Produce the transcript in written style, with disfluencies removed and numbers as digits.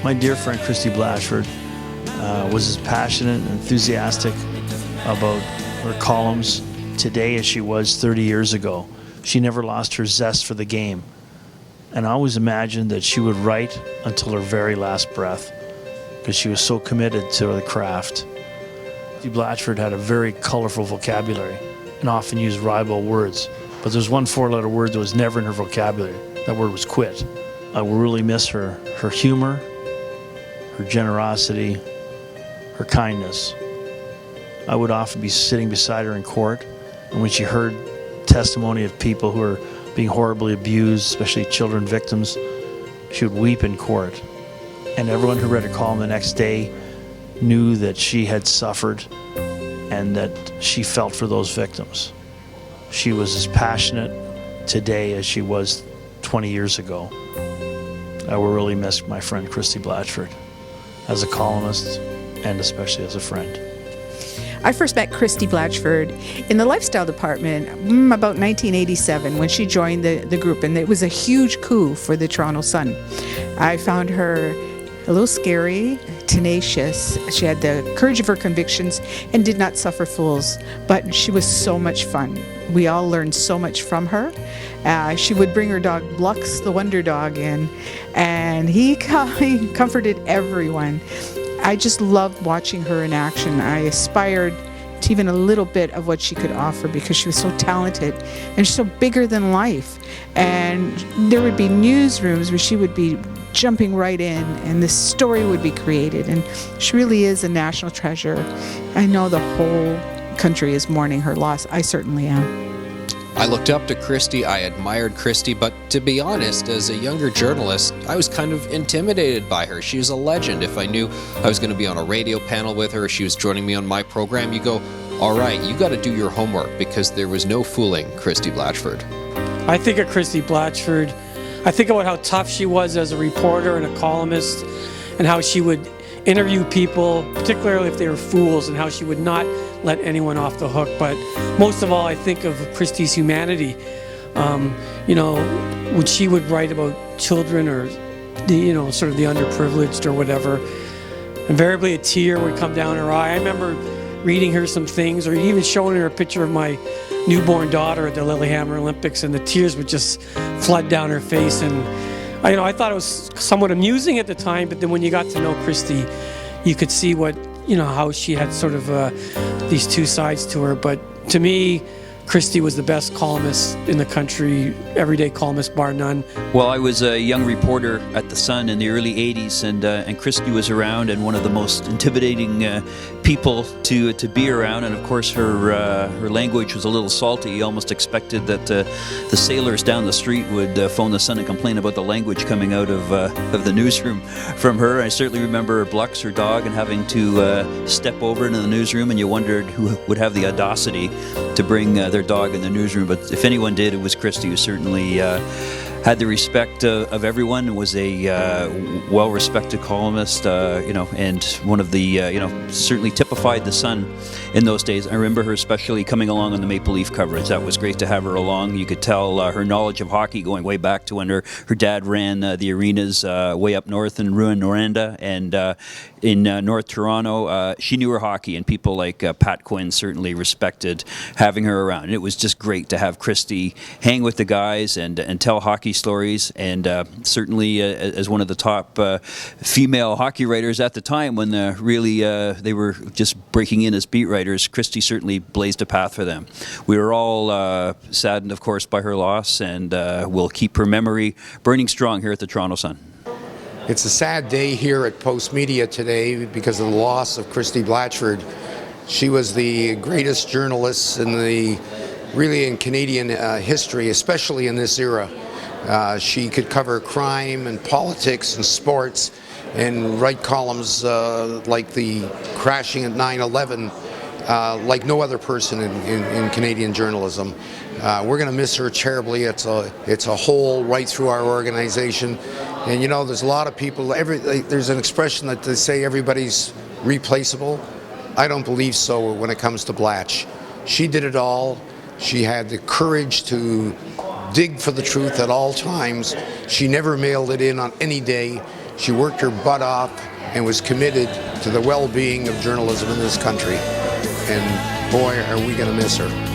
My dear friend Christie Blatchford was as passionate and enthusiastic about her columns today as she was 30 years ago. She never lost her zest for the game. And I always imagined that she would write until her very last breath because she was so committed to the craft. Christie Blatchford had a very colorful vocabulary and often used ribald words. But there's one four-letter word that was never in her vocabulary. That word was quit. I will really miss her humor, her generosity, her kindness. I would often be sitting beside her in court, and when she heard testimony of people who are being horribly abused, especially children victims, she would weep in court. And everyone who read her column the next day knew that she had suffered and that she felt for those victims. She was as passionate today as she was 20 years ago. I will really miss my friend Christie Blatchford as a columnist and especially as a friend. I first met Christie Blatchford in the lifestyle department about 1987 when she joined the group, and it was a huge coup for the Toronto Sun. I found her a little scary, tenacious. She had the courage of her convictions and did not suffer fools, but she was so much fun. We all learned so much from her. She would bring her dog Blux, the wonder dog, in, and he comforted everyone. I just loved watching her in action. I aspired to even a little bit of what she could offer because she was so talented and so bigger than life. And there would be newsrooms where she would be jumping right in and this story would be created. And she really is a national treasure. I know the whole country is mourning her loss. I certainly am. I looked up to Christie, I admired Christie, but to be honest, as a younger journalist, I was kind of intimidated by her. She was a legend. If I knew I was going to be on a radio panel with her, she was joining me on my program, you go, all right, you got to do your homework, because there was no fooling Christie Blatchford. I think of Christie Blatchford, I think about how tough she was as a reporter and a columnist, and how she would interview people, particularly if they were fools, and how she would not let anyone off the hook. But most of all, I think of Christie's humanity. When she would write about children or the, sort of the underprivileged or whatever, invariably a tear would come down her eye. I remember reading her some things, or even showing her a picture of my newborn daughter at the Lillehammer Olympics, and the tears would just flood down her face. And I thought it was somewhat amusing at the time, but then when you got to know Christie, you could see what, how she had sort of these two sides to her. But to me, Christie was the best columnist in the country, everyday columnist, bar none. Well, I was a young reporter at the Sun in the early 80s, and Christie was around, and one of the most intimidating people to be around. And of course, her language was a little salty. You almost expected that the sailors down the street would phone the Sun and complain about the language coming out of the newsroom from her. I certainly remember Blux, her dog, and having to step over into the newsroom, and you wondered who would have the audacity to bring their dog in the newsroom. But if anyone did, it was Christie, who certainly had the respect of everyone, and was a well-respected columnist, and one of the, certainly typified the Sun in those days. I remember her especially coming along on the Maple Leaf coverage. That was great to have her along. You could tell her knowledge of hockey going way back to when her dad ran the arenas way up north in Rouyn-Noranda, and in North Toronto. She knew her hockey, and people like Pat Quinn certainly respected having her around. And it was just great to have Christie hang with the guys and tell hockey stories, and certainly as one of the top female hockey writers at the time, when they were just breaking in as beat writers, Christie certainly blazed a path for them. We were all saddened, of course, by her loss, and we'll keep her memory burning strong here at the Toronto Sun. It's a sad day here at Post Media today because of the loss of Christie Blatchford. She was the greatest journalist in Canadian history, especially in this era. She could cover crime and politics and sports and write columns like the crashing at 9/11 like no other person in Canadian journalism. We're going to miss her terribly. It's a hole right through our organization. And there's a lot of people, there's an expression that they say everybody's replaceable. I don't believe so when it comes to Blatch. She did it all. She had the courage to dig for the truth at all times. She never mailed it in on any day. She worked her butt off and was committed to the well-being of journalism in this country. And boy, are we going to miss her.